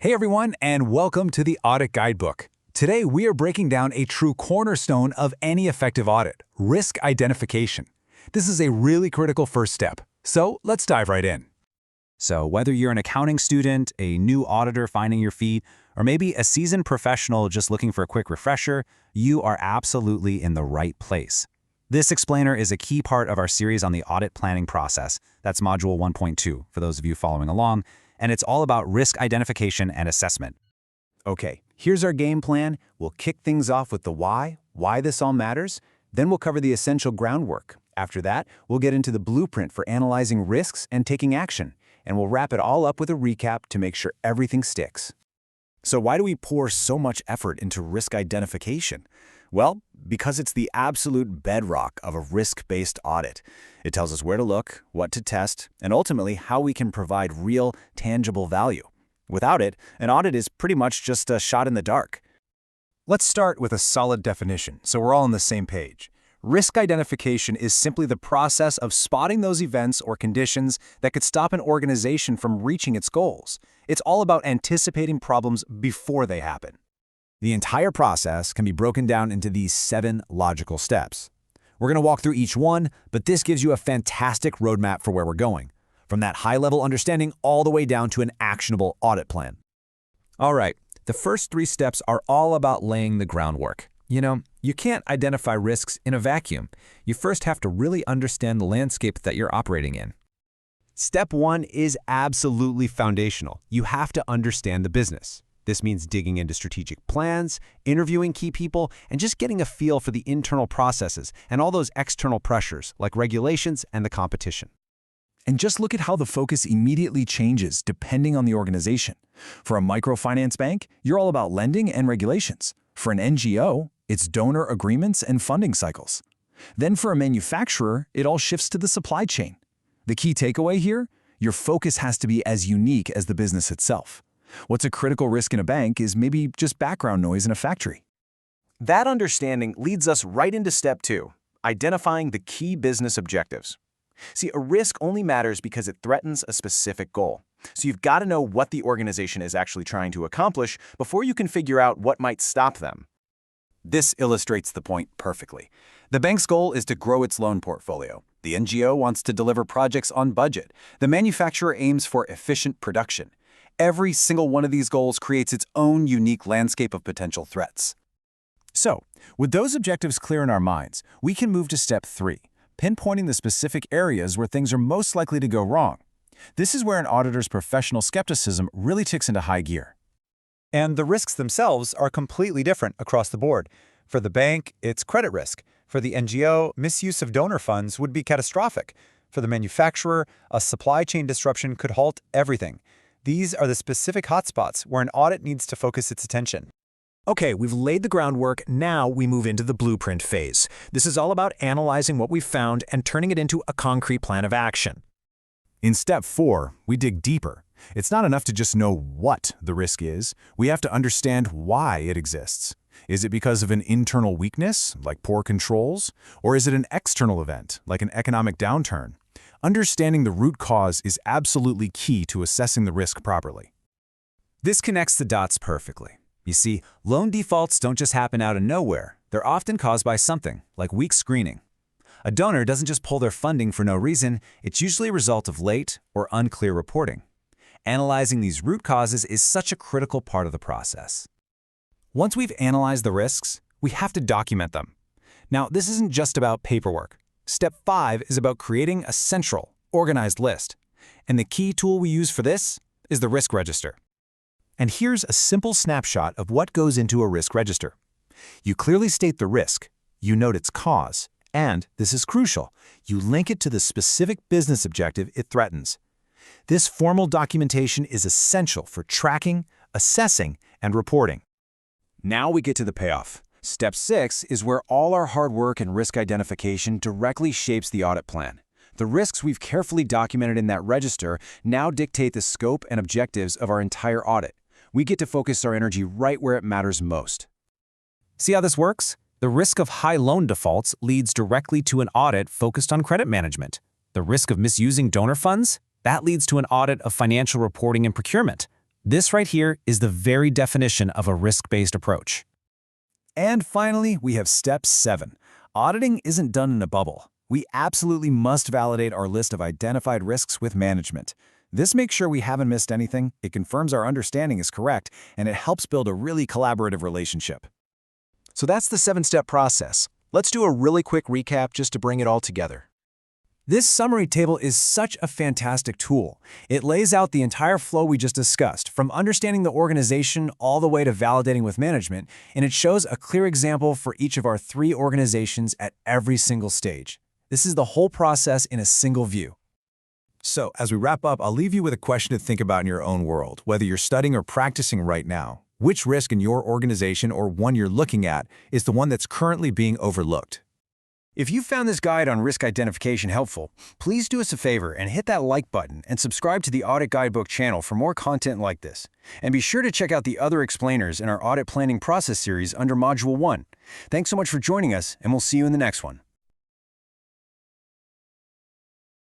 Hey everyone, and welcome to the Audit Guidebook. Today we are breaking down a true cornerstone of any effective audit, risk identification. This is a really critical first step, so let's dive right in. So whether you're an accounting student, a new auditor finding your feet, or maybe a seasoned professional just looking for a quick refresher, you are absolutely in the right place. This explainer is a key part of our series on the audit planning process. That's Module 1.2 for those of you following along, and it's all about risk identification and assessment. Okay, here's our game plan. We'll kick things off with the why this all matters. Then we'll cover the essential groundwork. After that, we'll get into the blueprint for analyzing risks and taking action. And we'll wrap it all up with a recap to make sure everything sticks. So why do we pour so much effort into risk identification? Well, because it's the absolute bedrock of a risk-based audit. It tells us where to look, what to test, and ultimately how we can provide real, tangible value. Without it, an audit is pretty much just a shot in the dark. Let's start with a solid definition so we're all on the same page. Risk identification is simply the process of spotting those events or conditions that could stop an organization from reaching its goals. It's all about anticipating problems before they happen. The entire process can be broken down into these 7 logical steps. We're going to walk through each one, but this gives you a fantastic roadmap for where we're going, from that high-level understanding all the way down to an actionable audit plan. All right, the first 3 steps are all about laying the groundwork. You can't identify risks in a vacuum. You first have to really understand the landscape that you're operating in. Step 1 is absolutely foundational. You have to understand the business. This means digging into strategic plans, interviewing key people, and just getting a feel for the internal processes and all those external pressures like regulations and the competition. And just look at how the focus immediately changes depending on the organization. For a microfinance bank, you're all about lending and regulations. For an NGO, it's donor agreements and funding cycles. Then for a manufacturer, it all shifts to the supply chain. The key takeaway here? Your focus has to be as unique as the business itself. What's a critical risk in a bank is maybe just background noise in a factory. That understanding leads us right into step 2, identifying the key business objectives. See, a risk only matters because it threatens a specific goal. So you've got to know what the organization is actually trying to accomplish before you can figure out what might stop them. This illustrates the point perfectly. The bank's goal is to grow its loan portfolio. The NGO wants to deliver projects on budget. The manufacturer aims for efficient production. Every single one of these goals creates its own unique landscape of potential threats. So, with those objectives clear in our minds, we can move to step 3, pinpointing the specific areas where things are most likely to go wrong. This is where an auditor's professional skepticism really kicks into high gear. And the risks themselves are completely different across the board. For the bank, it's credit risk. For the NGO, misuse of donor funds would be catastrophic. For the manufacturer, a supply chain disruption could halt everything. These are the specific hotspots where an audit needs to focus its attention. Okay, we've laid the groundwork, now we move into the blueprint phase. This is all about analyzing what we've found and turning it into a concrete plan of action. In step 4, we dig deeper. It's not enough to just know what the risk is. We have to understand why it exists. Is it because of an internal weakness, like poor controls? Or is it an external event, like an economic downturn? Understanding the root cause is absolutely key to assessing the risk properly. This connects the dots perfectly. You see, loan defaults don't just happen out of nowhere. They're often caused by something, like weak screening. A donor doesn't just pull their funding for no reason. It's usually a result of late or unclear reporting. Analyzing these root causes is such a critical part of the process. Once we've analyzed the risks, we have to document them. Now, this isn't just about paperwork. Step 5 is about creating a central, organized list. And the key tool we use for this is the risk register. And here's a simple snapshot of what goes into a risk register. You clearly state the risk, you note its cause, and, this is crucial, you link it to the specific business objective it threatens. This formal documentation is essential for tracking, assessing, and reporting. Now we get to the payoff. Step 6 is where all our hard work and risk identification directly shapes the audit plan. The risks we've carefully documented in that register now dictate the scope and objectives of our entire audit. We get to focus our energy right where it matters most. See how this works? The risk of high loan defaults leads directly to an audit focused on credit management. The risk of misusing donor funds? That leads to an audit of financial reporting and procurement. This right here is the very definition of a risk-based approach. And finally, we have step 7. Auditing isn't done in a bubble. We absolutely must validate our list of identified risks with management. This makes sure we haven't missed anything, it confirms our understanding is correct, and it helps build a really collaborative relationship. So that's the 7-step process. Let's do a really quick recap just to bring it all together. This summary table is such a fantastic tool. It lays out the entire flow we just discussed, from understanding the organization all the way to validating with management, and it shows a clear example for each of our 3 organizations at every single stage. This is the whole process in a single view. So, as we wrap up, I'll leave you with a question to think about in your own world, whether you're studying or practicing right now. Which risk in your organization or one you're looking at is the one that's currently being overlooked? If you found this guide on risk identification helpful, please do us a favor and hit that like button and subscribe to the Audit Guidebook channel for more content like this. And be sure to check out the other explainers in our Audit Planning Process Series under Module 1. Thanks so much for joining us, and we'll see you in the next one.